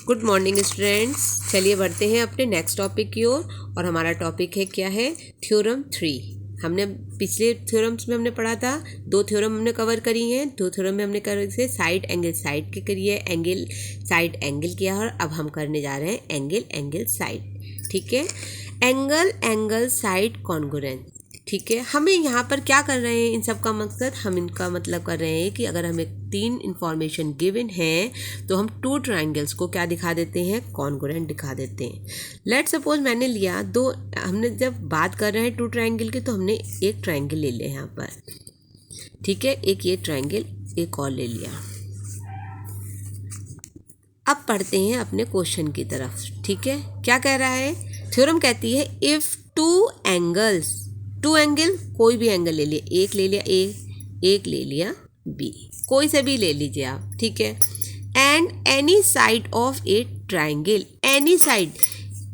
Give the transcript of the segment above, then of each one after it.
Good morning students. चलिए बढ़ते हैं अपने नेक्स्ट टॉपिक की ओर। और हमारा टॉपिक है क्या है? थ्योरम 3। हमने पिछले थ्योरम्स में हमने पढ़ा था, 2 थ्योरम हमने कवर करी हैं। 2 थ्योरम में हमने कर से साइड एंगल साइड के करी है, एंगल साइड एंगल किया है, और अब हम करने जा रहे हैं एंगल एंगल साइड। ठीक है, एंगल एंगल साइड कॉन्ग्रुएंस। ठीक है, हमें यहाँ पर क्या कर रहे हैं? इन सब का मकसद, हम इनका मतलब कर रहे हैं कि अगर हमें 3 इंफॉर्मेशन गिवन है तो हम 2 ट्राइंगल्स को क्या दिखा देते हैं? कॉन्ग्रुएंट दिखा देते हैं। लेट सपोज मैंने लिया 2, हमने जब बात कर रहे हैं 2 ट्राइंगल की, तो हमने एक ट्राइंगल ले लिया यहाँ पर। ठीक है, एक ये ट्राइंगल एक और ले लिया। अब पढ़ते हैं अपने क्वेश्चन की तरफ। ठीक है, क्या कह रहा है? थ्योरम कहती है इफ 2 एंगल, कोई भी एंगल ले लिया, एक ले लिया ए, एक ले लिया बी, कोई से भी ले लीजिए आप। ठीक है, and any side of A triangle, any side,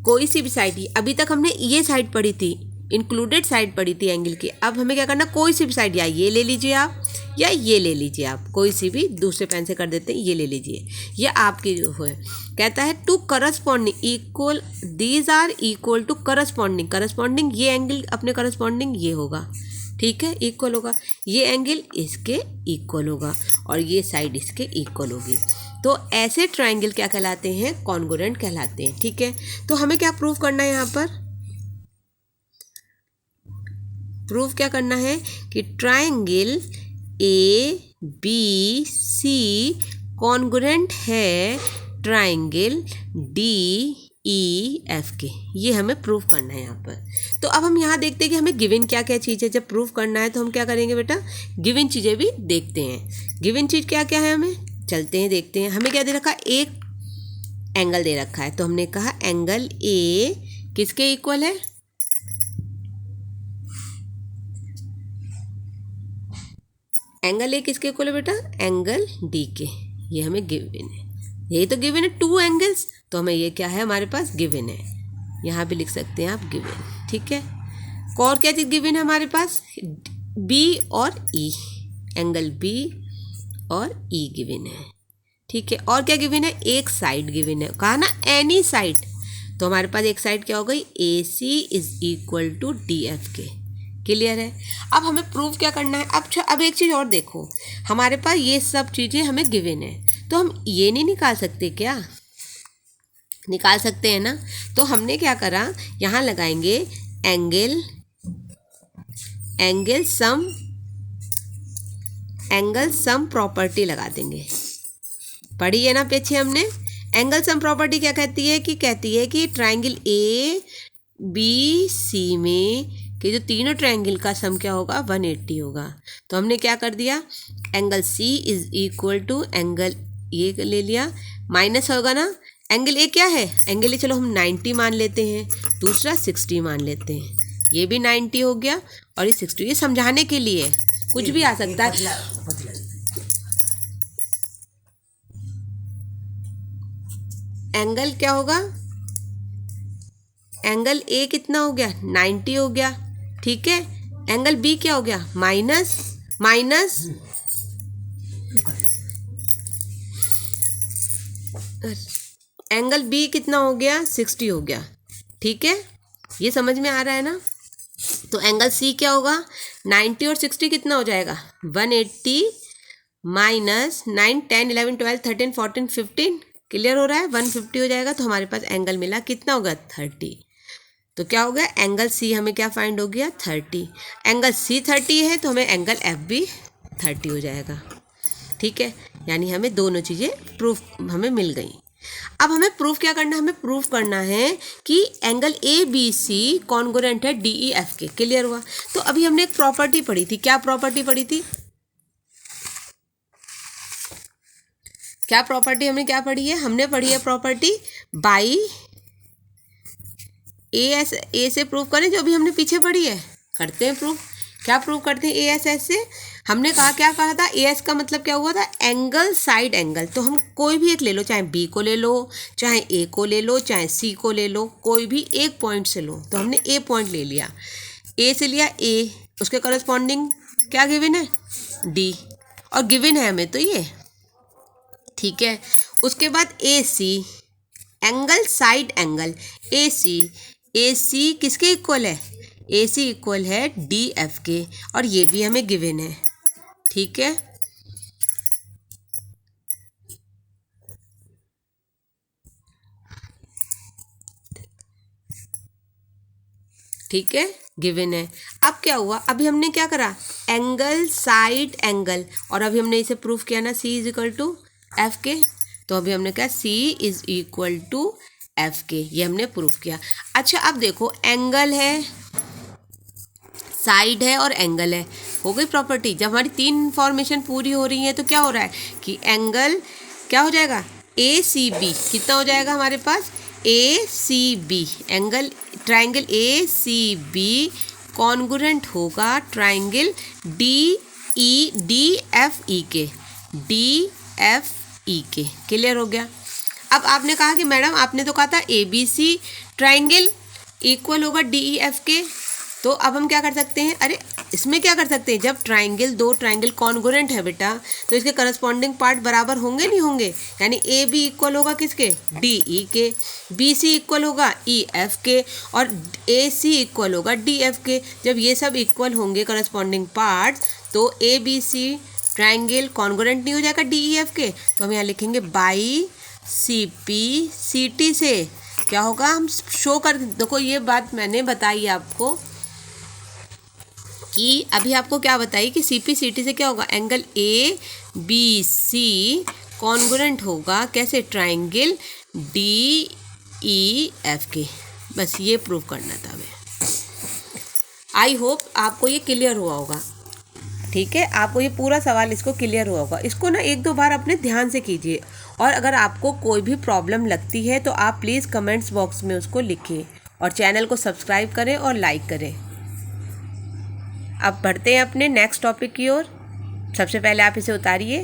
कोई सी भी साइड। अभी तक हमने ये साइड पढ़ी थी, इंक्लूडेड साइड पढ़ी थी एंगल की। अब हमें क्या करना? कोई सी भी साइड, या ये ले लीजिए आप या ये ले लीजिए आप, कोई सी भी। दूसरे पेन से कर देते हैं, ये ले लीजिए, ये आपकी जो है। कहता है two corresponding equal, these are equal to corresponding. Corresponding ये एंगल अपने करस्पॉन्डिंग ये होगा। ठीक है, इक्वल होगा, ये एंगल इसके इक्वल होगा और ये साइड इसके इक्वल होगी। तो ऐसे ट्राइंगल क्या कहलाते हैं? कॉन्ग्रुएंट कहलाते हैं। ठीक है, तो हमें क्या प्रूव करना है यहाँ पर? प्रूफ क्या करना है कि triangle A B C congruent है ट्राइंगल डी ई एफ के। ये हमें प्रूफ करना है यहाँ पर। तो अब हम यहाँ देखते हैं कि हमें गिवन क्या क्या चीज़ है। जब प्रूफ करना है तो हम क्या करेंगे बेटा? गिवन चीज़ें भी देखते हैं। गिवन चीज़ क्या क्या है, हमें चलते हैं देखते हैं। हमें क्या दे रखा है? एक एंगल दे रखा है, तो हमने कहा एंगल ए किसके इक्वल है? एंगल ए किसके इक्वल है बेटा? एंगल डी के। ये हमें गिवन है, यही तो गिवन है 2 एंगल्स। तो हमें ये क्या है? हमारे पास गिवन है। यहाँ पे लिख सकते हैं आप गिवन। ठीक है, और क्या चीज़ गिवन है हमारे पास? बी और ई, एंगल बी और ई गिवन है। ठीक है, और क्या गिवन है? एक साइड गिवन है, कहा ना एनी साइड। तो हमारे पास एक साइड क्या हो गई? A C is equal to D F के। क्लियर है? अब हमें प्रूव क्या करना है? अब एक चीज़ और देखो, हमारे पास ये सब चीज़ें हमें गिवन है, तो हम ये नहीं निकाल सकते क्या? निकाल सकते हैं ना। तो हमने क्या करा, यहाँ लगाएंगे एंगल सम प्रॉपर्टी लगा देंगे। पढ़ी है ना पीछे हमने? एंगल सम प्रॉपर्टी क्या कहती है कि ट्राइंगल ए बी सी में कि जो तीनों ट्रायंगल का सम क्या होगा? 180 होगा। तो हमने क्या कर दिया? Angle C is equal to angle A ले लिया, माइनस होगा ना। एंगल ए क्या है? एंगल ए चलो हम 90 मान लेते हैं, दूसरा 60 मान लेते हैं। ये भी 90 हो गया और ये 60। ये समझाने के लिए, कुछ भी आ सकता है। एंगल क्या होगा? एंगल ए कितना हो गया? 90 हो गया। ठीक है, एंगल बी क्या हो गया? माइनस एंगल बी कितना हो गया? 60 हो गया। ठीक है, ये समझ में आ रहा है ना? तो एंगल सी क्या होगा? 90 और 60 कितना हो जाएगा? 180 माइनस 9 10 11 12 13 14 15। क्लियर हो रहा है? 150 हो जाएगा। तो हमारे पास एंगल मिला, कितना होगा? 30। तो क्या हो गया? एंगल सी हमें क्या फाइंड हो गया? 30। एंगल सी 30 है तो हमें एंगल एफ भी 30 हो जाएगा। ठीक है, यानी हमें दोनों चीज़ें प्रूफ हमें मिल गई। अब हमें प्रूफ क्या करना है? हमें प्रूफ करना है कि angle A B C congruent है डी ई एफ के। क्लियर हुआ? तो अभी हमने एक प्रॉपर्टी पढ़ी थी। क्या प्रॉपर्टी पढ़ी थी? क्या प्रॉपर्टी हमने क्या पढ़ी है? हमने पढ़ी है प्रॉपर्टी बाई ए से प्रूफ करें, जो भी हमने पीछे पढ़ी है। करते हैं प्रूफ। क्या प्रूफ करते हैं? ए एस से हमने कहा, क्या कहा था? ए एस का मतलब क्या हुआ था? Angle side angle. तो हम कोई भी एक ले लो, चाहे बी को ले लो, चाहे ए को ले लो, चाहे सी को ले लो, कोई भी एक पॉइंट से लो। तो हमने ए पॉइंट ले लिया, ए से लिया ए, उसके करस्पॉन्डिंग क्या गिवन है? डी, और गिवन है हमें तो ये। ठीक है, उसके बाद ए सी, एंगल साइड एंगल ए सी किसके इक्वल है, ए सी इक्वल है डी एफ के, और ये भी हमें गिवन है, ठीक है। ठीक है, गिवन है। अब क्या हुआ, अभी हमने क्या करा, एंगल साइड एंगल, और अभी हमने इसे प्रूफ किया ना, सी इज इक्वल टू एफ के, तो अभी हमने कहा सी इज इक्वल टू एफ के, ये हमने प्रूफ किया। अच्छा अब देखो, एंगल है, साइड है और एंगल है, हो गई प्रॉपर्टी। जब हमारी तीन इंफॉर्मेशन पूरी हो रही है तो क्या हो रहा है कि एंगल क्या हो जाएगा, ए सी बी, कितना हो जाएगा हमारे पास, A C B, angle triangle A C B congruent होगा ट्राइंगल डी एफ ई के, डी एफ ई के। क्लियर हो गया। अब आपने कहा कि मैडम आपने तो कहा था A B C triangle equal होगा डी ई एफ के, तो अब हम क्या कर सकते हैं, अरे इसमें क्या कर सकते हैं, जब ट्राइंगल, दो ट्राइंगल कॉन्ग्रुएंट है बेटा, तो इसके करस्पॉन्डिंग पार्ट बराबर होंगे नहीं होंगे, यानी ए बी इक्वल होगा किसके, डी ई के, बी सी इक्वल होगा ई एफ के, और ए सी इक्वल होगा डी एफ के। जब ये सब इक्वल होंगे करस्पॉन्डिंग पार्ट, तो A B C triangle congruent नहीं हो जाएगा डी ई एफ के, तो हम यहाँ लिखेंगे by C P C T से क्या होगा, हम शो कर, देखो ये बात मैंने बताई आपको कि अभी आपको क्या बताई कि सी पी सी टी से क्या होगा, angle A B C congruent होगा कैसे, ट्राइंगल डी ई एफ के। बस ये प्रूव करना था हमें। आई होप आपको ये क्लियर हुआ होगा, ठीक है, आपको ये पूरा सवाल इसको क्लियर हुआ होगा। इसको ना एक दो बार अपने ध्यान से कीजिए, और अगर आपको कोई भी प्रॉब्लम लगती है तो आप प्लीज़ कमेंट्स बॉक्स में उसको लिखिए, और चैनल को सब्सक्राइब करें और लाइक करें। अब बढ़ते हैं अपने नेक्स्ट टॉपिक की ओर। सबसे पहले आप इसे उतारिए।